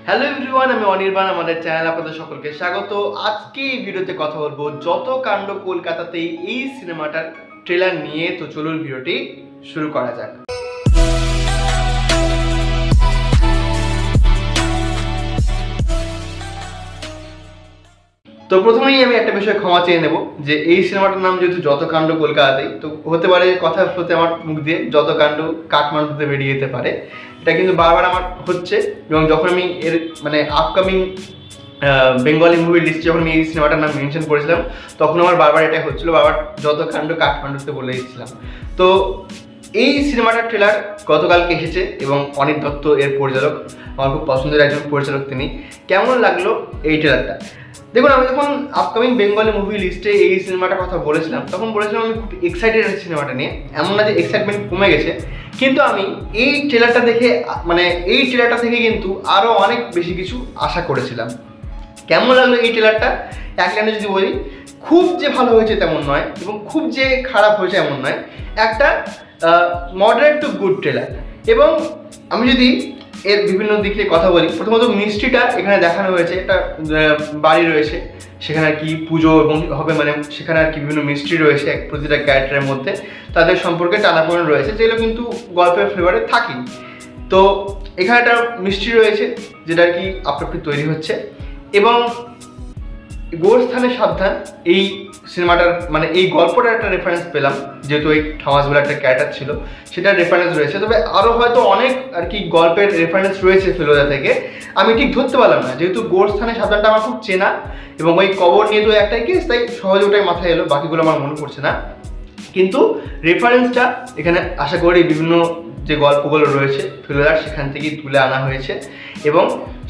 Hello everyone, আমি অনির্বাণ। আমাদের channel আপনাদের সকলকে স্বাগত। আজকে এই ভিডিওতে কথা বলবো যত কাণ্ড কলকাতাতেই এই সিনেমাটার ট্রেলার নিয়ে। তো চলুন ভিডিওটি শুরু করা যাক। তো প্রথমেই আমি একটা বিষয় ক্ষমা চেয়ে নেব যে এই সিনেমাটার নাম যেহেতু যত কাণ্ড কলকাতাতেই, তো হতে পারে কথা হতে আমার মুখ দিয়ে যত কাণ্ড কাঠমান্ডুতে বেরিয়ে যেতে পারে। এটা কিন্তু বারবার আমার হচ্ছে, এবং যখন আমি এর আপকামিং বেঙ্গলি মুভি লিস্টে যখন আমি এই সিনেমাটার নাম মেনশন করেছিলাম, তখন আমার বারবার এটা হচ্ছিলো, বারবার যত কাণ্ড কাঠমান্ডুতে বলে দিচ্ছিলাম। তো এই সিনেমাটার ট্রেলার গতকালকে এসেছে এবং অনিক দত্ত এর পরিচালক, আমার খুব পছন্দের একজন পরিচালক তিনি। কেমন লাগলো এই ট্রেলারটা? দেখুন, আমি যখন আপকামিং বেঙ্গলি মুভি লিস্টে এই সিনেমাটার কথা বলেছিলাম, তখন বলেছিলাম আমি খুব এক্সাইটেড আছি সিনেমাটা নিয়ে। এমন না যে এক্সাইটমেন্ট কমে গেছে, কিন্তু আমি এই ট্রেলারটা দেখে এই ট্রেলারটা থেকে কিন্তু আরও অনেক বেশি কিছু আশা করেছিলাম। কেমন লাগলো এই ট্রেলারটা? এক লাইনে যদি বলি, খুব যে ভালো হয়েছে তেমন নয়, এবং খুব যে খারাপ হয়েছে এমন নয়, একটা মডারেট টু গুড ট্রেলার। এবং আমি যদি এর বিভিন্ন দিক নিয়ে কথা বলি, প্রথমত মিষ্টিটা এখানে দেখানো হয়েছে। একটা বাড়ি রয়েছে, সেখানে আর কি পুজো এবং হবে, সেখানে আর কি বিভিন্ন মিষ্টি রয়েছে প্রতিটা ক্যারেক্টারের মধ্যে, তাদের সম্পর্কে টানাপোড়েন রয়েছে, যেগুলো কিন্তু গল্পের ফ্লেভারে থাকেনি। তো এখানে একটা মিষ্টি রয়েছে যেটা আর কি আপনি তৈরি হচ্ছে। এবং গোরস্থানে সাবধান এই সিনেমাটার এই গল্পটার একটা রেফারেন্স পেলাম, যেহেতু এই থমাস বলে একটা ক্যারেক্টার ছিল, সেটার রেফারেন্স রয়েছে। তবে আরও হয়তো অনেক আর কি গল্পের রেফারেন্স রয়েছে ফেলুদা থেকে, আমি ঠিক ধরতে পারলাম না। যেহেতু গোরস্থানে সাবধানটা আমার খুব চেনা, এবং ওই কবর নিয়ে তো একটাই কেস, তাই সহজে ওটাই মাথায় এলো, বাকিগুলো আমার মনে পড়ছে না। কিন্তু রেফারেন্সটা এখানে আশা করি বিভিন্ন যে গল্পগুলো রয়েছে ফেলুদার, সেখান থেকেই তুলে আনা হয়েছে, এবং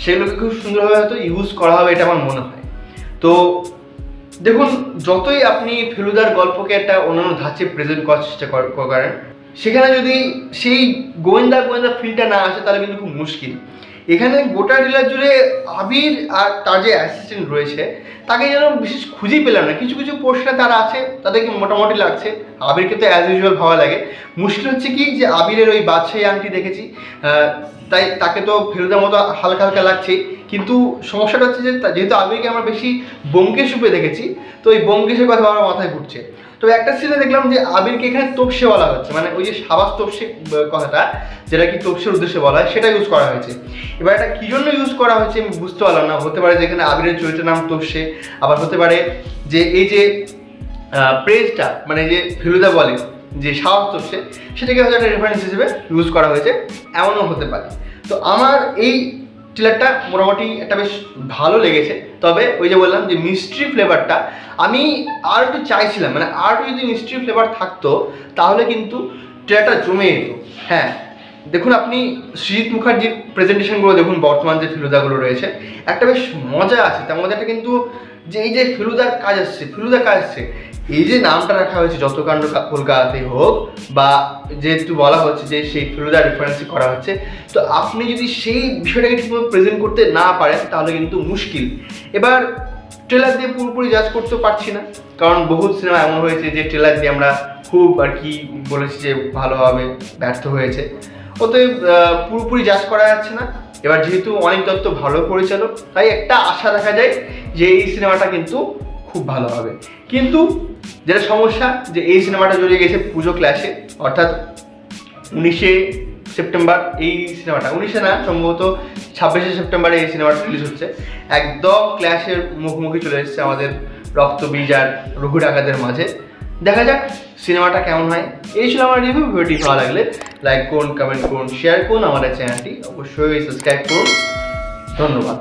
সেগুলোকে খুব সুন্দরভাবে হয়তো ইউজ করা হবে, এটা আমার মনে হয়। তো দেখুন, যতই আপনি ফেলুদার গল্পকে একটা অন্যান্য ধাঁচে প্রেজেন্ট করার চেষ্টা করেন, সেখানে যদি সেই গোয়েন্দা ফিলটা না আসে, তাহলে কিন্তু খুব মুশকিল। এখানে গোটা ট্রেলার জুড়ে আবির আর তার যে অ্যাসিস্ট্যান্ট রয়েছে, তাকে যেন বিশেষ খুঁজেই পেলাম না। কিছু কিছু পোর্শনে তারা আছে, তাদেরকে মোটামুটি লাগছে। আবিরকে তো অ্যাজ ইউজুয়াল ভালো লাগে। মুশকিল হচ্ছে কি, যে আবিরের ওই বাদশাহী আংটি দেখেছি, তাই তাকে তো ফেলুদার মতো হালকা হালকা লাগছে। কিন্তু সমস্যাটা হচ্ছে যে যেহেতু আবিরকে আমরা বেশি ব্যোমকেশ রূপে দেখেছি, তো ওই ব্যোমকেশের কথা আমার মাথায় ঘুরছে। তবে একটা সিনে দেখলাম যে আবিরকে এখানে তোপসে বলা হচ্ছে, ওই যে সাবাস তোপসে কথাটা, যেটা কি তোপসের উদ্দেশ্যে বলা হয়, সেটা ইউজ করা হয়েছে। এবার এটা কী জন্য ইউজ করা হয়েছে আমি বুঝতে পারলাম না। হতে পারে যে এখানে আবিরের চরিত্রের নাম তোপসে, আবার হতে পারে যে এই যে প্রেজটা যে ফেলুদা বলে যে সাবাস তোপসে, সেটাকে হয়তো একটা রেফারেন্স হিসেবে ইউজ করা হয়েছে, এমনও হতে পারে। তো আমার এই ট্রেলারটা মোটামুটি একটা বেশ ভালো লেগেছে। তবে ওই যে বললাম যে মিস্ট্রি ফ্লেভারটা আমি আর একটু চাইছিলাম, আর একটু যদি মিস্ট্রি ফ্লেভার থাকতো, তাহলে কিন্তু ট্রেলারটা জমে যেত। হ্যাঁ, দেখুন, আপনি সৃজিত মুখার্জির প্রেজেন্টেশনগুলো দেখুন, বর্তমান যে ফেলুদাগুলো রয়েছে, একটা বেশ মজা আছে। তার মধ্যে একটা কিন্তু যে এই যে ফেলুদার কাজ আসছে, এই যে নামটা রাখা হয়েছে যত কাণ্ড কলকাতাতেই হোক, বা যেহেতু বলা হচ্ছে যে সেই ফেলুদার রেফারেন্স করা হচ্ছে, তো আপনি যদি সেই বিষয়টাকে ঠিকমতো প্রেজেন্ট করতে না পারেন, তাহলে কিন্তু মুশকিল। এবার ট্রেলার দিয়ে পুরোপুরি জাজ করতে পারছি না, কারণ বহুত সিনেমা এমন হয়েছে যে ট্রেলার দিয়ে আমরা খুব আর কি বলেছি যে ভালোভাবে ব্যর্থ হয়েছে। অতএব পুরোপুরি জাজ করা যাচ্ছে না। এবার যেহেতু অনিক দত্ত ভালো পরিচালক, তাই একটা আশা রাখা যায় যে এই সিনেমাটা কিন্তু খুব ভালো হবে। কিন্তু যেটা সমস্যা, যে এই সিনেমাটা জড়িয়ে গেছে পুজো ক্ল্যাশে, অর্থাৎ 19শে সেপ্টেম্বর এই সিনেমাটা, 19শে না, সম্ভবত 26শে সেপ্টেম্বরে এই সিনেমাটা রিলিজ হচ্ছে। একদম ক্ল্যাশের মুখোমুখি চলে এসেছে আমাদের রক্তবীজ আর রঘু ডাকাতের মাঝে। দেখা যাক সিনেমাটা কেমন হয়। এই ছিল আমার রিভিউ। ভিডিওটি ভালো লাগলে লাইক করুন, কমেন্ট করুন, শেয়ার করুন, আমাদের চ্যানেলটি অবশ্যই সাবস্ক্রাইব করুন। ধন্যবাদ।